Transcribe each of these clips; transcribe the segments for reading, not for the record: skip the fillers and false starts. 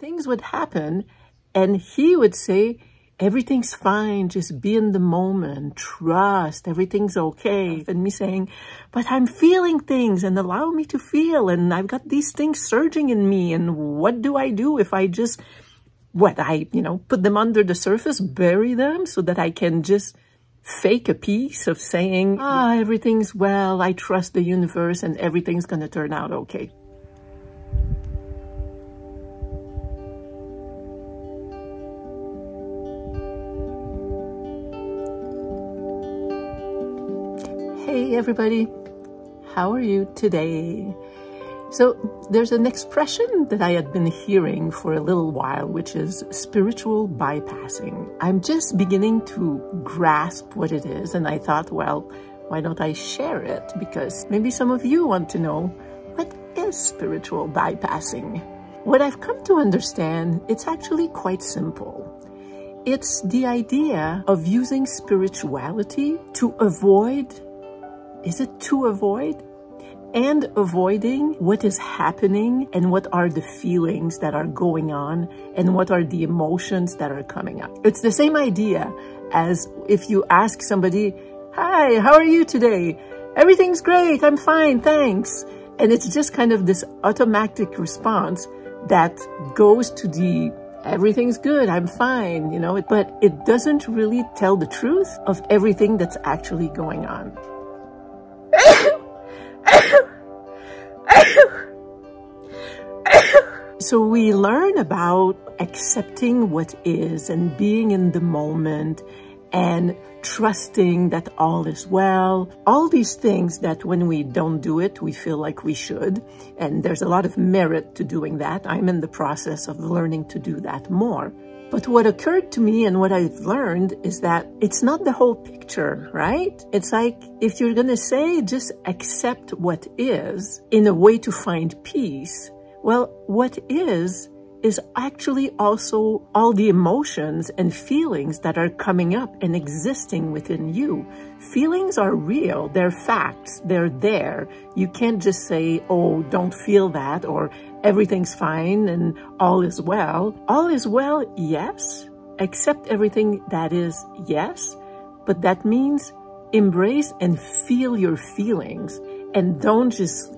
things would happen and he would say, everything's fine, just be in the moment, trust, everything's okay. And me saying, but I'm feeling things and allow me to feel, and I've got these things surging in me, and what do I do if I just, put them under the surface, bury them so that I can just fake a piece of saying, everything's well, I trust the universe and everything's gonna turn out okay. Hey everybody, how are you today? So there's an expression that I had been hearing for a little while, which is spiritual bypassing. I'm just beginning to grasp what it is, and I thought, well, why don't I share it? Because maybe some of you want to know, what is spiritual bypassing? What I've come to understand, it's actually quite simple. It's the idea of using spirituality to avoid, and avoiding what is happening and what are the feelings that are going on and what are the emotions that are coming up. It's the same idea as if you ask somebody, hi, how are you today? Everything's great, I'm fine, thanks. And it's just kind of this automatic response that goes to the everything's good, I'm fine, but it doesn't really tell the truth of everything that's actually going on. So we learn about accepting what is and being in the moment and trusting that all is well. All these things that when we don't do it, we feel like we should. And there's a lot of merit to doing that. I'm in the process of learning to do that more. But what occurred to me and what I've learned is that it's not the whole picture, right? It's like if you're going to say just accept what is in a way to find peace, well, what is actually also all the emotions and feelings that are coming up and existing within you. Feelings are real. They're facts. They're there. You can't just say, oh, don't feel that, or everything's fine and all is well. All is well, yes. Accept everything that is, yes. But that means embrace and feel your feelings, and don't just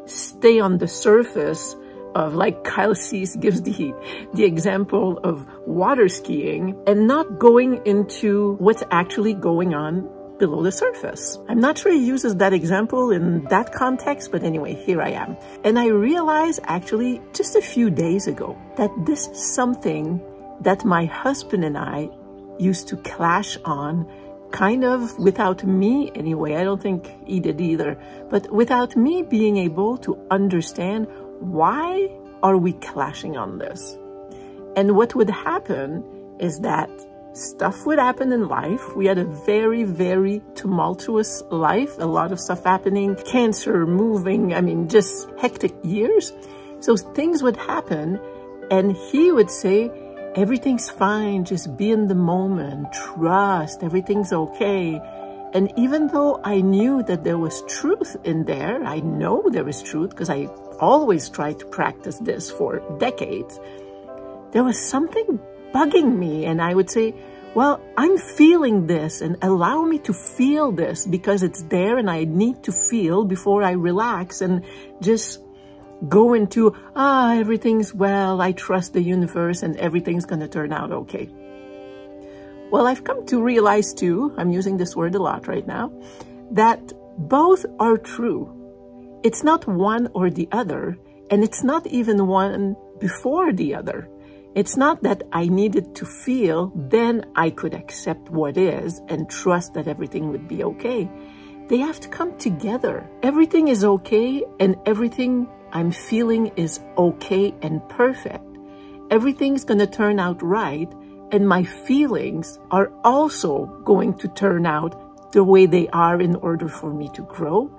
stay on the surface of, like Kyle Cease gives the example of water skiing, and not going into what's actually going on below the surface. I'm not sure he uses that example in that context, but anyway, here I am. And I realized actually just a few days ago that this is something that my husband and I used to clash on, kind of without me anyway. I don't think he did either, but without me being able to understand why are we clashing on this. And what would happen is that stuff would happen in life. We had a very, very tumultuous life, a lot of stuff happening, cancer, moving, just hectic years. So things would happen and he would say, everything's fine, just be in the moment, trust, everything's okay. And even though I knew that there was truth in there, I know there is truth because I always tried to practice this for decades, there was something bugging me. And I would say, well, I'm feeling this and allow me to feel this because it's there and I need to feel before I relax and just go into, everything's well, I trust the universe and everything's going to turn out okay. Well, I've come to realize too, I'm using this word a lot right now, that both are true. It's not one or the other, and it's not even one before the other. It's not that I needed to feel, then I could accept what is and trust that everything would be okay. They have to come together. Everything is okay, and everything I'm feeling is okay and perfect. Everything's going to turn out right, and my feelings are also going to turn out the way they are in order for me to grow.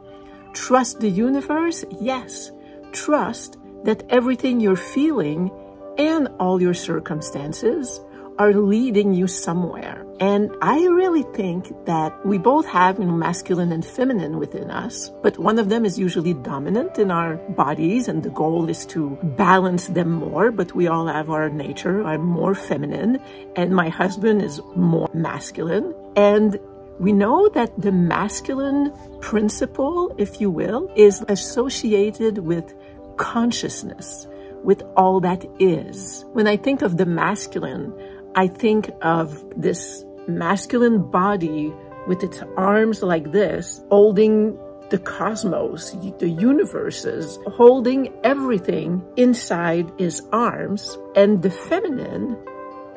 Trust the universe? Yes. Trust that everything you're feeling and all your circumstances are leading you somewhere. And I really think that we both have, masculine and feminine within us, but one of them is usually dominant in our bodies, and the goal is to balance them more, but we all have our nature. I'm more feminine, and my husband is more masculine. And we know that the masculine principle, if you will, is associated with consciousness, with all that is. When I think of the masculine, I think of this masculine body with its arms like this, holding the cosmos, the universes, holding everything inside his arms. And the feminine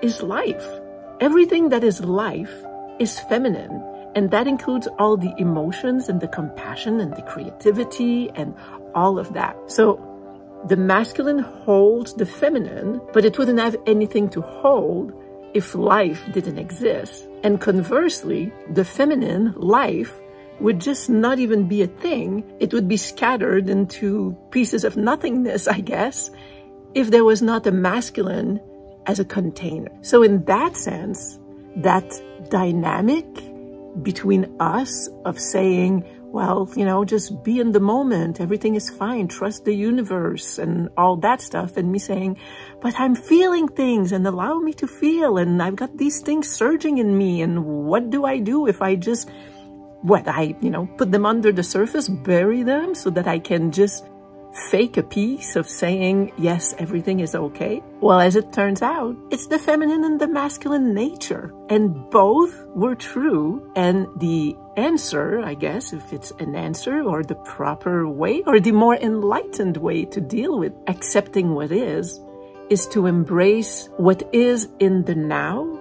is life. Everything that is life is feminine. And that includes all the emotions and the compassion and the creativity and all of that. So the masculine holds the feminine, but it wouldn't have anything to hold if life didn't exist. And conversely, the feminine life would just not even be a thing. It would be scattered into pieces of nothingness, I guess, if there was not a masculine as a container. So in that sense, that dynamic between us of saying, well, just be in the moment, everything is fine, trust the universe and all that stuff, and me saying, but I'm feeling things and allow me to feel, and I've got these things surging in me, and what do I do if I just, put them under the surface, bury them so that I can just fake a piece of saying, yes, everything is okay? Well, as it turns out, it's the feminine and the masculine nature, and both were true. And the answer, I guess, if it's an answer or the proper way or the more enlightened way to deal with accepting what is to embrace what is in the now,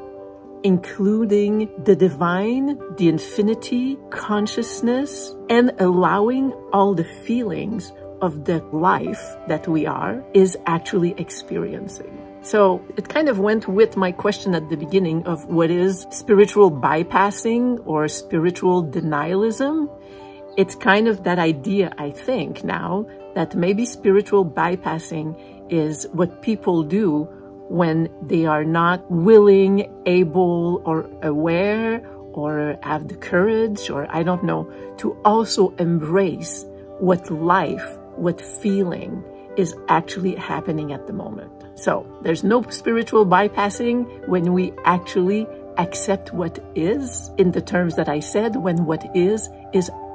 including the divine, the infinity, consciousness, and allowing all the feelings of the life that we is actually experiencing. So it kind of went with my question at the beginning of what is spiritual bypassing or spiritual denialism. It's kind of that idea, I think, now that maybe spiritual bypassing is what people do when they are not willing, able, or aware, or have the courage, or I don't know, to also embrace what life, what feeling is actually happening at the moment. So there's no spiritual bypassing when we actually accept what is in the terms that I said, when what is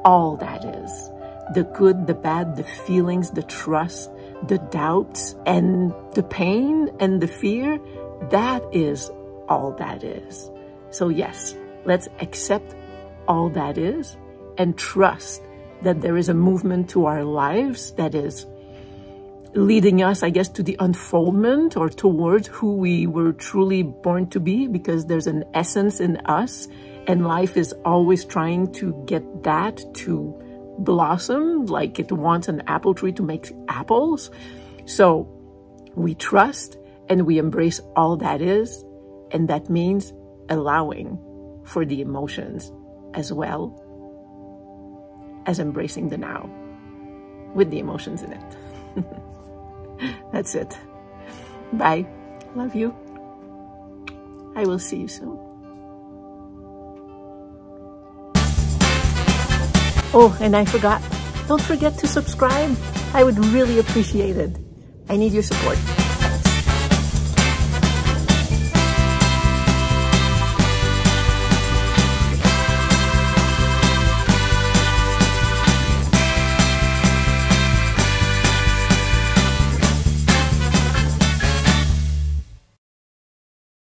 all that is. The good, the bad, the feelings, the trust, the doubts, and the pain and the fear, that is all that is. So yes, let's accept all that is and trust that there is a movement to our lives that is leading us, I guess, to the unfoldment or towards who we were truly born to be, because there's an essence in us and life is always trying to get that to blossom, like it wants an apple tree to make apples. So we trust and we embrace all that is, and that means allowing for the emotions as well as embracing the now with the emotions in it. That's it. Bye. Love you. I will see you soon. Oh, and I forgot. Don't forget to subscribe. I would really appreciate it. I need your support.